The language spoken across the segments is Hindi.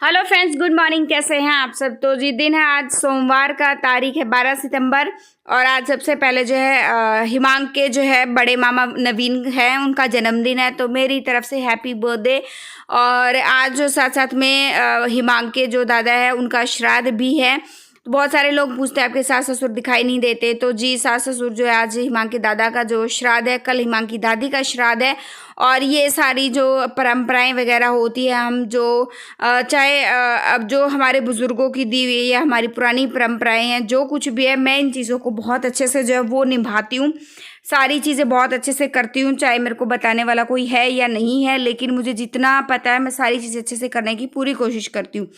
Hello friends, good morning. कैसे हैं आप सब? तो जी दिन है आज सोमवार का, तारीख है 12 सितंबर। और आज सबसे पहले जो है हिमांक के जो है बड़े मामा नवीन है, उनका जन्मदिन है, तो मेरी तरफ से हैप्पी बर्थडे। और आज जो साथ साथ में हिमांक के जो दादा है उनका श्राद्ध भी है। तो बहुत सारे लोग पूछते हैं आपके सास ससुर दिखाई नहीं देते, तो जी सास ससुर जो है आज हिमांक के दादा का जो श्राद्ध है, कल हिमांक की दादी का श्राद्ध है। और ये सारी जो परंपराएं वगैरह होती है, हम जो चाहे अब जो हमारे बुज़ुर्गों की दी हुई या हमारी पुरानी परंपराएं हैं, जो कुछ भी है, मैं इन चीज़ों को बहुत अच्छे से जो है वो निभाती हूँ। सारी चीज़ें बहुत अच्छे से करती हूँ, चाहे मेरे को बताने वाला कोई है या नहीं है, लेकिन मुझे जितना पता है मैं सारी चीज़ें अच्छे से करने की पूरी कोशिश करती हूँ।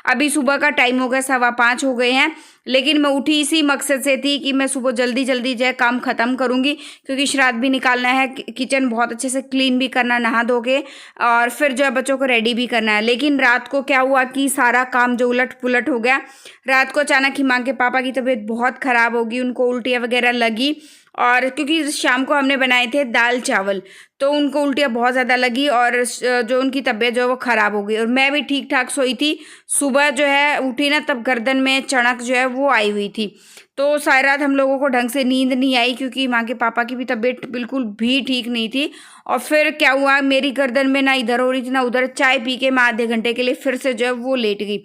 अभी सुबह का टाइम हो गया, 5:15 हो गए हैं, लेकिन मैं उठी इसी मकसद से थी कि मैं सुबह जल्दी जल्दी जो है काम ख़त्म करूँगी, क्योंकि श्राद्ध भी निकालना है, किचन बहुत अच्छे से क्लीन भी करना, नहा धो के, और फिर जो है बच्चों को रेडी भी करना है। लेकिन रात को क्या हुआ कि सारा काम जो उलट पुलट हो गया। रात को अचानक हिमांक के पापा की तबीयत बहुत ख़राब होगी, उनको उल्टियाँ वगैरह लगी। और क्योंकि शाम को हमने बनाए थे दाल चावल, तो उनको उल्टियाँ बहुत ज़्यादा लगी और जो उनकी तबीयत जो है वो ख़राब हो गई। और मैं भी ठीक ठाक सोई थी, सुबह जो है उठी ना, तब गर्दन में चढ़क जो है वो आई हुई थी। तो सारी रात हम लोगों को ढंग से नींद नहीं आई, क्योंकि माँ के पापा की भी तबीयत बिल्कुल भी ठीक नहीं थी। और फिर क्या हुआ, मेरी गर्दन में ना इधर हो रही थी ना उधर। चाय पी के मैं आधे घंटे के लिए फिर से जो है वो लेट गई।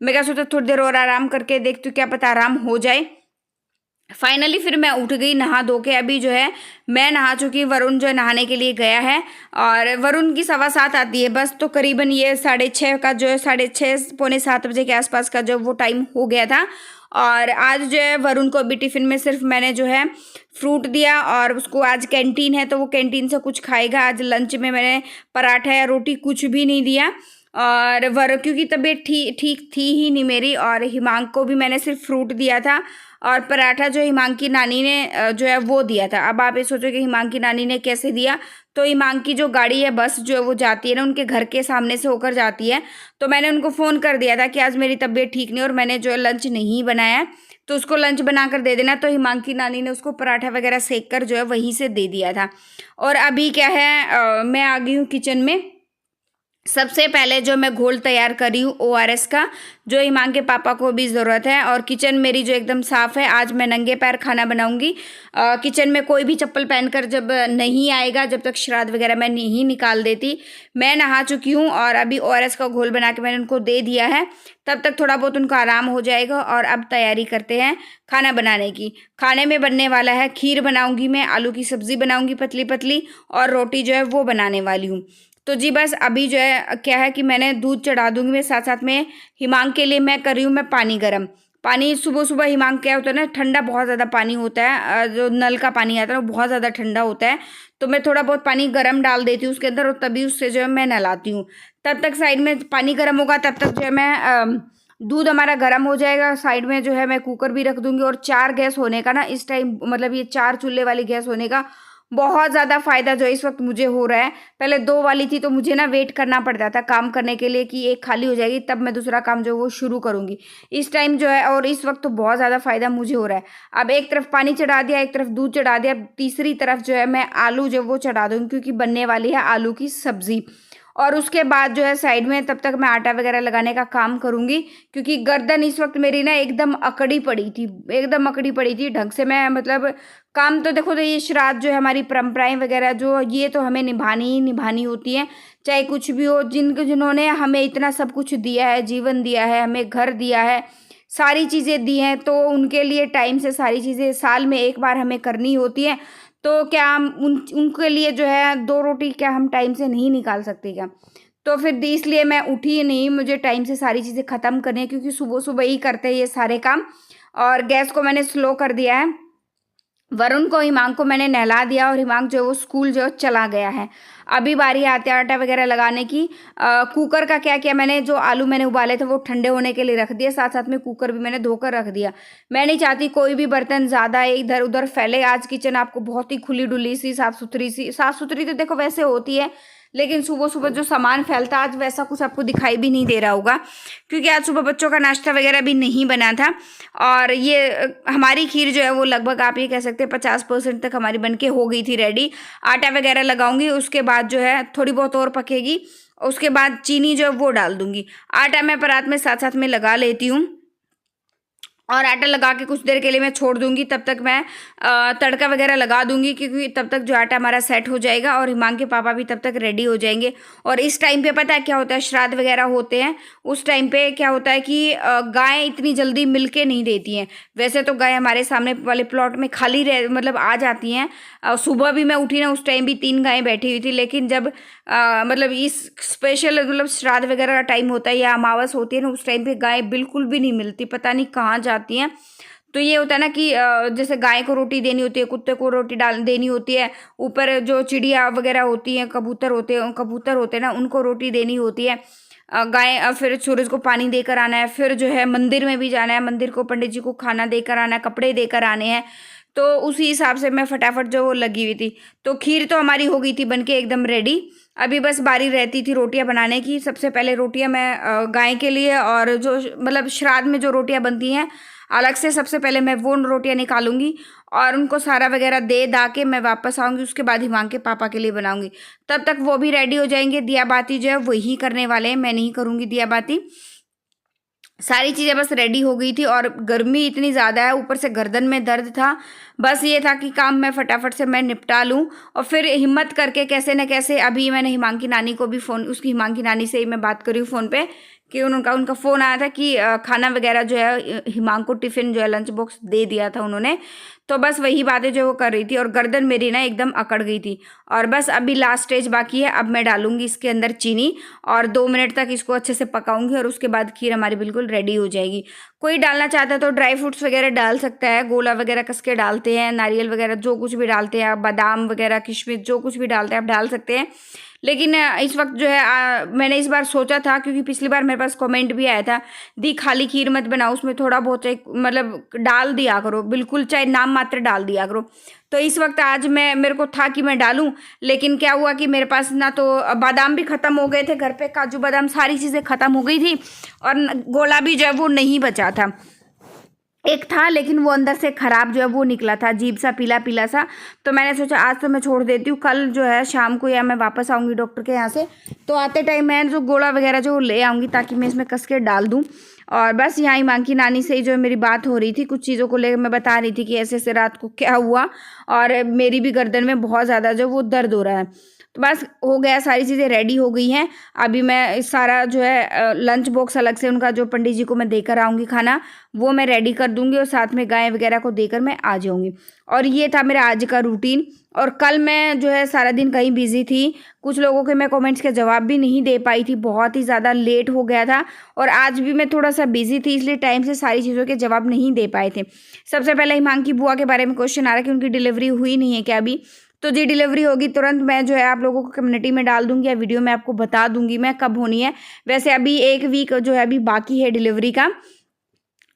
मैं क्या सोचा थोड़ी देर और आराम करके देखती हूँ, क्या पता आराम हो जाए। फाइनली फिर मैं उठ गई नहा धो के। अभी जो है मैं नहा चुकी, वरुण जो है नहाने के लिए गया है, और वरुण की 7:15 आती है बस। तो करीबन ये 6:30 का जो है, 6:30 पौने 7 बजे के आसपास का जो वो टाइम हो गया था। और आज जो है वरुण को अभी टिफ़िन में सिर्फ मैंने जो है फ्रूट दिया, और उसको आज कैंटीन है तो वो कैंटीन से कुछ खाएगा। आज लंच में मैंने पराठा या रोटी कुछ भी नहीं दिया। और क्योंकि तबीयत ठीक थी ही नहीं मेरी। और हिमांक को भी मैंने सिर्फ फ्रूट दिया था, और पराठा जो हिमांक की नानी ने जो है वो दिया था। अब आप ये सोचो कि हिमांक की नानी ने कैसे दिया। तो हिमांक की जो गाड़ी है, बस जो है वो जाती है ना, उनके घर के सामने से होकर जाती है। तो मैंने उनको फ़ोन कर दिया था कि आज मेरी तबीयत ठीक नहीं और मैंने जो है लंच नहीं बनाया है, तो उसको लंच बना कर दे देना। तो हिमांक की नानी ने उसको पराठा वगैरह सेक कर जो है वहीं से दे दिया था। और अभी क्या है, मैं आ गई हूँ किचन में। सबसे पहले जो मैं घोल तैयार करी हूँ ORS का, जो हिमांक के पापा को भी ज़रूरत है। और किचन मेरी जो एकदम साफ़ है। आज मैं नंगे पैर खाना बनाऊंगी। किचन में कोई भी चप्पल पहनकर जब नहीं आएगा, जब तक श्राद्ध वगैरह मैं नहीं निकाल देती। मैं नहा चुकी हूँ और अभी ORS का घोल बना के मैंने उनको दे दिया है, तब तक थोड़ा बहुत उनका आराम हो जाएगा। और अब तैयारी करते हैं खाना बनाने की। खाने में बनने वाला है खीर बनाऊंगी मैं, आलू की सब्ज़ी बनाऊंगी पतली पतली, और रोटी जो है वो बनाने वाली हूँ। तो जी बस अभी जो है क्या है कि मैंने दूध चढ़ा दूंगी मैं, साथ साथ में हिमांक के लिए मैं कर रही हूँ मैं पानी गर्म। पानी सुबह सुबह हिमांक क्या होता है ना, ठंडा बहुत ज़्यादा पानी होता है, जो नल का पानी आता है वो बहुत ज़्यादा ठंडा होता है। तो मैं थोड़ा बहुत पानी गर्म डाल देती हूँ उसके अंदर, और तभी उससे जो है मैं नहलाती हूँ। तब तक साइड में पानी गर्म होगा, तब तक जो है मैं दूध हमारा गर्म हो जाएगा। साइड में जो है मैं कुकर भी रख दूंगी। और 4 गैस होने का ना इस टाइम, मतलब ये 4 चूल्हे वाली गैस होने का बहुत ज़्यादा फ़ायदा जो इस वक्त मुझे हो रहा है। पहले 2 वाली थी तो मुझे ना वेट करना पड़ता था काम करने के लिए कि एक खाली हो जाएगी तब मैं दूसरा काम जो वो शुरू करूँगी। इस टाइम जो है, और इस वक्त तो बहुत ज़्यादा फ़ायदा मुझे हो रहा है। अब एक तरफ पानी चढ़ा दिया, एक तरफ दूध चढ़ा दिया, तीसरी तरफ जो है मैं आलू जो वो चढ़ा दूँगी, क्योंकि बनने वाली है आलू की सब्ज़ी। और उसके बाद जो है साइड में तब तक मैं आटा वगैरह लगाने का काम करूँगी, क्योंकि गर्दन इस वक्त मेरी ना एकदम अकड़ी पड़ी थी, एकदम अकड़ी पड़ी थी ढंग से। मैं मतलब काम तो देखो, तो ये श्राद्ध जो है हमारी परंपराएं वगैरह जो ये तो हमें निभानी ही निभानी होती हैं, चाहे कुछ भी हो। जिन्होंने हमें इतना सब कुछ दिया है, जीवन दिया है, हमें घर दिया है, सारी चीज़ें दी हैं, तो उनके लिए टाइम से सारी चीज़ें साल में एक बार हमें करनी होती हैं। तो क्या हम उनके लिए जो है 2 रोटी क्या हम टाइम से नहीं निकाल सकते क्या? तो फिर इसलिए मैं उठी ही नहीं, मुझे टाइम से सारी चीज़ें ख़त्म करनी है, क्योंकि सुबह सुबह ही करते हैं ये सारे काम। और गैस को मैंने स्लो कर दिया है। वरुण को, हिमांक को मैंने नहला दिया, और हिमांक जो है वो स्कूल जो है चला गया है। अभी बारी आती है आटा वगैरह लगाने की। कुकर का क्या किया मैंने, जो आलू मैंने उबाले थे वो ठंडे होने के लिए रख दिए, साथ साथ में कुकर भी मैंने धोकर रख दिया। मैं नहीं चाहती कोई भी बर्तन ज़्यादा इधर उधर फैले। आज किचन आपको बहुत ही खुली डुली सी साफ़ सुथरी तो देखो वैसे होती है, लेकिन सुबह सुबह जो सामान फैलता आज वैसा कुछ आपको दिखाई भी नहीं दे रहा होगा, क्योंकि आज सुबह बच्चों का नाश्ता वगैरह भी नहीं बना था। और ये हमारी खीर जो है वो लगभग आप ये कह सकते हैं 50% तक हमारी बनके हो गई थी रेडी। आटा वगैरह लगाऊंगी, उसके बाद जो है थोड़ी बहुत और पकेगी। उसके बाद चीनी जो है वो डाल दूंगी। आटा मैं परात में साथ साथ में लगा लेती हूँ और आटा लगा के कुछ देर के लिए मैं छोड़ दूंगी। तब तक मैं तड़का वगैरह लगा दूंगी, क्योंकि तब तक जो आटा हमारा सेट हो जाएगा और हिमांग के पापा भी तब तक रेडी हो जाएंगे। और इस टाइम पे पता है क्या होता है, श्राद्ध वगैरह होते हैं उस टाइम पे क्या होता है कि गायें इतनी जल्दी मिलके नहीं देती हैं। वैसे तो गाय हमारे सामने वाले प्लॉट में खाली रह मतलब आ जाती हैं। सुबह भी मैं उठी ना, उस टाइम भी 3 गायें बैठी हुई थी। लेकिन जब मतलब इस स्पेशल मतलब श्राद्ध वगैरह का टाइम होता है या अमावस होती है ना, उस टाइम पे गायें बिल्कुल भी नहीं मिलती, पता नहीं कहाँ जाती हैं। तो ये होता है ना कि जैसे गाय को रोटी देनी होती है, कुत्ते को रोटी डाल देनी होती है, ऊपर जो चिड़िया वगैरह होती हैं, कबूतर होते हैं ना, उनको रोटी देनी होती है। गाय फिर सूरज को पानी देकर आना है, फिर जो है मंदिर में भी जाना है, मंदिर को पंडित जी को खाना देकर आना है, कपड़े देकर आने हैं। तो उसी हिसाब से मैं फटाफट जो वो लगी हुई थी। तो खीर तो हमारी हो गई थी बनके एकदम रेडी। अभी बस बारी रहती थी रोटियां बनाने की। सबसे पहले रोटियां मैं गाय के लिए और जो मतलब श्राद्ध में जो रोटियां बनती हैं अलग से, सबसे पहले मैं वो रोटियां निकालूंगी और उनको सारा वगैरह दे दा के मैं वापस आऊँगी। उसके बाद हिमांग के पापा के लिए बनाऊंगी। तब तक वो भी रेडी हो जाएंगे। दिया बाती जो है वही करने वाले हैं, मैं नहीं करूँगी दिया बाती। सारी चीज़ें बस रेडी हो गई थी और गर्मी इतनी ज़्यादा है, ऊपर से गर्दन में दर्द था। बस ये था कि काम मैं फटाफट से मैं निपटा लूँ और फिर हिम्मत करके कैसे न कैसे अभी मैंने हिमांग की नानी को भी फ़ोन, उसकी हिमांग की नानी से ही मैं बात करी हूँ फ़ोन पे कि उनका फ़ोन आया था कि खाना वगैरह जो है हिमांग को टिफ़िन जो है लंच बॉक्स दे दिया था उन्होंने। तो बस वही बातें जो वो कर रही थी और गर्दन मेरी ना एकदम अकड़ गई थी। और बस अभी लास्ट स्टेज बाकी है। अब मैं डालूंगी इसके अंदर चीनी और 2 मिनट तक इसको अच्छे से पकाऊंगी और उसके बाद खीर हमारी बिल्कुल रेडी हो जाएगी। कोई डालना चाहता है तो ड्राई फ्रूट्स वगैरह डाल सकता है, गोला वगैरह कस के डालते हैं, नारियल वगैरह जो कुछ भी डालते हैं, बादाम वगैरह किशमिश जो कुछ भी डालते हैं आप डाल सकते हैं। लेकिन इस वक्त जो है मैंने इस बार सोचा था, क्योंकि पिछली बार मेरे पास कमेंट भी आया था, दी खाली खीर मत बनाओ, उसमें थोड़ा बहुत एक मतलब डाल दिया करो, बिल्कुल चाहे नाम मात्र डाल दिया करो। तो इस वक्त आज मेरे को था कि मैं डालूं, लेकिन क्या हुआ कि मेरे पास ना तो बादाम भी ख़त्म हो गए थे घर पे, काजू बादाम सारी चीज़ें ख़त्म हो गई थी और गोला भी जो है वो नहीं बचा था। एक था लेकिन वो अंदर से ख़राब जो है वो निकला था, अजीब सा पीला पीला सा। तो मैंने सोचा आज तो मैं छोड़ देती हूँ, कल जो है शाम को या मैं वापस आऊँगी डॉक्टर के यहाँ से, तो आते टाइम मैं जो गोला वगैरह जो ले आऊँगी ताकि मैं इसमें कस के डाल दूँ। और बस यहाँ हिमांग की नानी से ही जो मेरी बात हो रही थी, कुछ चीज़ों को लेकर मैं बता रही थी कि ऐसे ऐसे रात को क्या हुआ और मेरी भी गर्दन में बहुत ज़्यादा जो वो दर्द हो रहा है। तो बस हो गया, सारी चीज़ें रेडी हो गई हैं। अभी मैं इस सारा जो है लंच बॉक्स अलग से उनका जो पंडित जी को मैं देकर आऊँगी खाना, वो मैं रेडी कर दूँगी और साथ में गाय वगैरह को देकर मैं आ जाऊँगी। और ये था मेरा आज का रूटीन। और कल मैं जो है सारा दिन कहीं बिज़ी थी, कुछ लोगों के मैं कमेंट्स के जवाब भी नहीं दे पाई थी, बहुत ही ज़्यादा लेट हो गया था। और आज भी मैं थोड़ा सा बिज़ी थी, इसलिए टाइम से सारी चीज़ों के जवाब नहीं दे पाए थे। सबसे पहले हिमांग की बुआ के बारे में क्वेश्चन आ रहा है कि उनकी डिलीवरी हुई नहीं है क्या अभी। तो जी डिलीवरी होगी तुरंत मैं जो है आप लोगों को कम्युनिटी में डाल दूंगी या वीडियो में आपको बता दूंगी मैं कब होनी है। वैसे अभी 1 वीक जो है अभी बाकी है डिलीवरी का।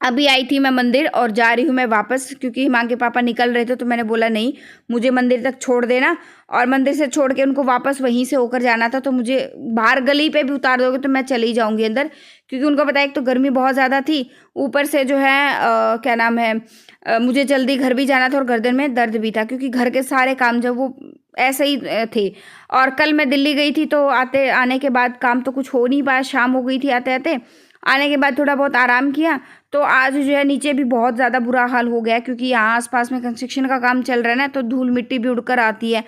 अभी आई थी मैं मंदिर और जा रही हूँ मैं वापस, क्योंकि हिमांग के पापा निकल रहे थे तो मैंने बोला नहीं मुझे मंदिर तक छोड़ देना, और मंदिर से छोड़ के उनको वापस वहीं से होकर जाना था। तो मुझे बाहर गली पे भी उतार दोगे तो मैं चली जाऊँगी अंदर, क्योंकि उनको पता है एक तो गर्मी बहुत ज़्यादा थी, ऊपर से जो है क्या नाम है मुझे जल्दी घर भी जाना था और गर्दन में दर्द भी था, क्योंकि घर के सारे काम जब वो ऐसे ही थे। और कल मैं दिल्ली गई थी तो आने के बाद काम तो कुछ हो नहीं पाया, शाम हो गई थी आते आते। आने के बाद थोड़ा बहुत आराम किया, तो आज जो है नीचे भी बहुत ज़्यादा बुरा हाल हो गया, क्योंकि यहाँ आसपास में कंस्ट्रक्शन का काम चल रहा है ना, तो धूल मिट्टी भी उड़कर आती है।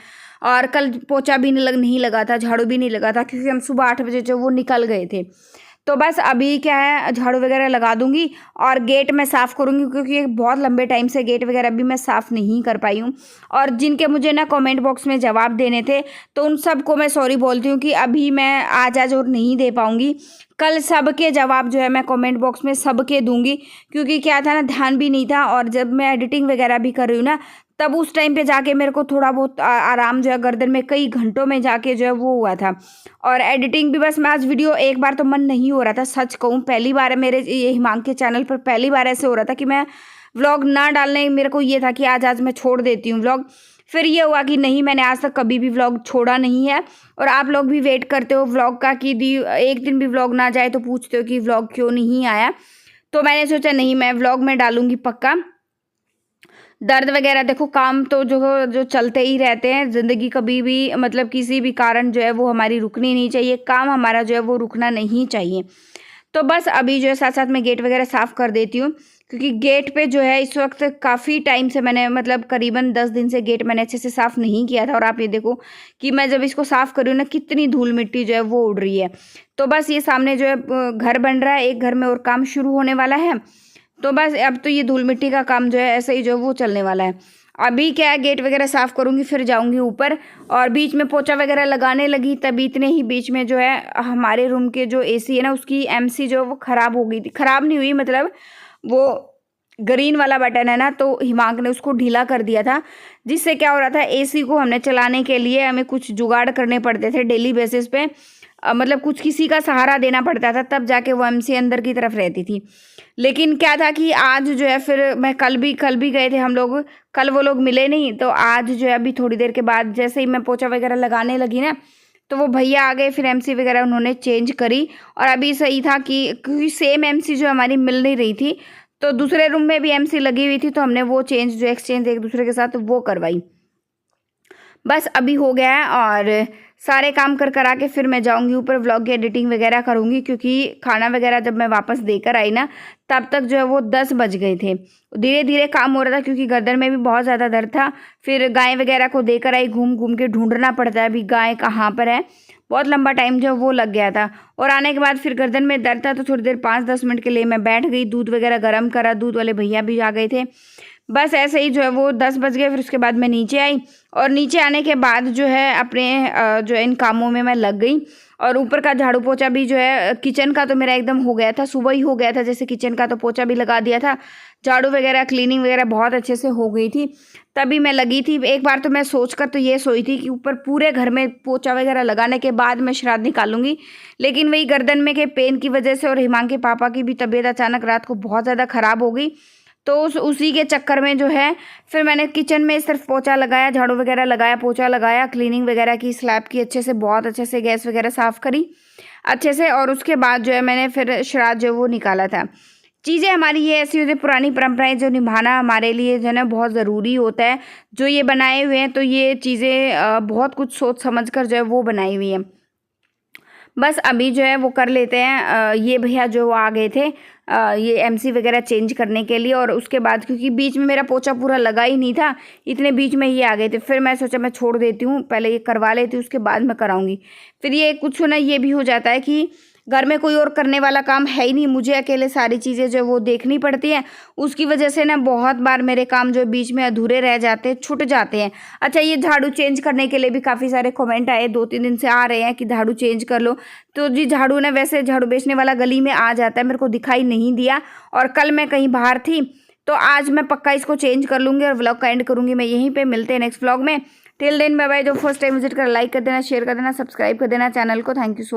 और कल पोछा भी नहीं लगा था, झाड़ू भी नहीं लगा था, क्योंकि हम सुबह 8 बजे जो वो निकल गए थे। तो बस अभी क्या है झाड़ू वगैरह लगा दूंगी और गेट मैं साफ़ करूंगी, क्योंकि बहुत लंबे टाइम से गेट वगैरह भी मैं साफ़ नहीं कर पाई हूँ। और जिनके मुझे ना कमेंट बॉक्स में जवाब देने थे तो उन सबको मैं सॉरी बोलती हूँ कि अभी मैं आज और नहीं दे पाऊँगी। कल सबके जवाब जो है मैं कमेंट बॉक्स में सबके दूंगी, क्योंकि क्या था ना ध्यान भी नहीं था, और जब मैं एडिटिंग वगैरह भी कर रही हूँ ना तब उस टाइम पे जाके मेरे को थोड़ा बहुत आराम जो है गर्दन में कई घंटों में जाके जो है वो हुआ था। और एडिटिंग भी बस मैं आज वीडियो एक बार तो मन नहीं हो रहा था, सच कहूँ पहली बार है मेरे ये हिमांग के चैनल पर, पहली बार ऐसे हो रहा था कि मैं व्लॉग ना डालने, मेरे को ये था कि आज मैं छोड़ देती हूँ व्लॉग। फिर ये हुआ कि नहीं, मैंने आज तक कभी भी व्लॉग छोड़ा नहीं है। और आप लोग भी वेट करते हो व्लॉग का कि दी एक दिन भी व्लॉग ना जाए तो पूछते हो कि व्लॉग क्यों नहीं आया। तो मैंने सोचा नहीं मैं व्लॉग में डालूँगी पक्का। दर्द वगैरह देखो, काम तो जो चलते ही रहते हैं, ज़िंदगी कभी भी मतलब किसी भी कारण जो है वो हमारी रुकनी नहीं चाहिए, काम हमारा जो है वो रुकना नहीं चाहिए। तो बस अभी जो है साथ साथ मैं गेट वगैरह साफ़ कर देती हूँ, क्योंकि गेट पे जो है इस वक्त काफ़ी टाइम से मैंने मतलब करीबन 10 दिन से गेट मैंने अच्छे से साफ़ नहीं किया था। और आप ये देखो कि मैं जब इसको साफ़ कर रही हूँ ना, कितनी धूल मिट्टी जो है वो उड़ रही है। तो बस ये सामने जो है घर बन रहा है, एक घर में और काम शुरू होने वाला है। तो बस अब तो ये धूल मिट्टी का काम जो है ऐसे ही जो है वो चलने वाला है। अभी क्या है, गेट वगैरह साफ़ करूँगी, फिर जाऊँगी ऊपर। और बीच में पोछा वगैरह लगाने लगी, तभी इतने ही बीच में जो है हमारे रूम के जो एसी है ना, उसकी एमसी जो वो ख़राब हो गई थी। ख़राब नहीं हुई, मतलब वो ग्रीन वाला बटन है ना, तो हिमांक ने उसको ढीला कर दिया था, जिससे क्या हो रहा था, एसी को हमने चलाने के लिए हमें कुछ जुगाड़ करने पड़ते थे डेली बेसिस पे। मतलब कुछ किसी का सहारा देना पड़ता था, तब जाके वो एमसी अंदर की तरफ रहती थी। लेकिन क्या था कि आज जो है, फिर मैं कल भी गए थे हम लोग, कल वो लोग मिले नहीं। तो आज जो है अभी थोड़ी देर के बाद जैसे ही मैं पोछा वगैरह लगाने लगी ना, तो वो भैया आ गए, फिर एमसी वगैरह उन्होंने चेंज करी। और अभी सही था कि क्योंकि सेम एमसी जो हमारी मिल नहीं रही थी, तो दूसरे रूम में भी एमसी लगी हुई थी, तो हमने वो चेंज जो एक्सचेंज एक दूसरे के साथ वो करवाई। बस अभी हो गया है, और सारे काम करा के फिर मैं जाऊंगी ऊपर, व्लॉग की एडिटिंग वगैरह करूंगी, क्योंकि खाना वगैरह जब मैं वापस देकर आई ना, तब तक जो है वो 10 बज गए थे। धीरे धीरे काम हो रहा था, क्योंकि गर्दन में भी बहुत ज़्यादा दर्द था। फिर गाय वगैरह को देकर आई, घूम घूम के ढूंढना पड़ता है अभी गाय कहाँ पर है, बहुत लंबा टाइम जो वो लग गया था। और आने के बाद फिर गर्दन में दर्द था, तो थोड़ी देर 5-10 मिनट के लिए मैं बैठ गई, दूध वगैरह गर्म करा, दूध वाले भैया भी आ गए थे। बस ऐसे ही जो है वो 10 बज गए। फिर उसके बाद मैं नीचे आई, और नीचे आने के बाद जो है अपने जो है इन कामों में मैं लग गई। और ऊपर का झाड़ू पोछा भी जो है, किचन का तो मेरा एकदम हो गया था, सुबह ही हो गया था जैसे, किचन का तो पोछा भी लगा दिया था, झाड़ू वगैरह क्लीनिंग वगैरह बहुत अच्छे से हो गई थी। तभी मैं लगी थी। एक बार तो मैं सोच कर तो ये सोई थी कि ऊपर पूरे घर में पोछा वगैरह लगाने के बाद मैं श्राद्ध निकालूंगी, लेकिन वही गर्दन में के पेन की वजह से और हिमांक के पापा की भी तबीयत अचानक रात को बहुत ज़्यादा ख़राब हो गई। तो उसी के चक्कर में जो है फिर मैंने किचन में सिर्फ पोछा लगाया, झाड़ू वगैरह लगाया, पोछा लगाया, क्लीनिंग वगैरह की, स्लैब की अच्छे से, बहुत अच्छे से गैस वगैरह साफ़ करी अच्छे से। और उसके बाद जो है मैंने फिर श्राद्ध जो वो निकाला था। चीज़ें हमारी ये ऐसी होती है, पुरानी परंपराएं जो निभाना हमारे लिए जो है ना बहुत ज़रूरी होता है। जो ये बनाए हुए हैं, तो ये चीज़ें बहुत कुछ सोच समझ कर जो है वो बनाई हुई हैं। बस अभी जो है वो कर लेते हैं। ये भैया जो आ गए थे ये एमसी वगैरह चेंज करने के लिए, और उसके बाद क्योंकि बीच में मेरा पोछा पूरा लगा ही नहीं था, इतने बीच में ये आ गए थे। फिर मैं सोचा मैं छोड़ देती हूँ, पहले ये करवा लेती हूँ, उसके बाद मैं कराऊंगी। फिर ये कुछ ना ये भी हो जाता है कि घर में कोई और करने वाला काम है ही नहीं, मुझे अकेले सारी चीज़ें जो वो देखनी पड़ती हैं। उसकी वजह से ना बहुत बार मेरे काम जो बीच में अधूरे रह जाते हैं, छूट जाते हैं। अच्छा, ये झाड़ू चेंज करने के लिए भी काफ़ी सारे कमेंट आए, 2-3 दिन से आ रहे हैं कि झाड़ू चेंज कर लो। तो जी झाड़ू ना वैसे झाड़ू बेचने वाला गली में आ जाता है, मेरे को दिखाई नहीं दिया, और कल मैं कहीं बाहर थी, तो आज मैं पक्का इसको चेंज कर लूँगी और व्लॉग का एंड करूँगी मैं यहीं पे। मिलते हैं नेक्स्ट व्लॉग में। Till then bye bye. जो फर्स्ट टाइम विजिट कर, लाइक कर देना, शेयर कर देना, सब्सक्राइब कर देना चैनल को। Thank you so much.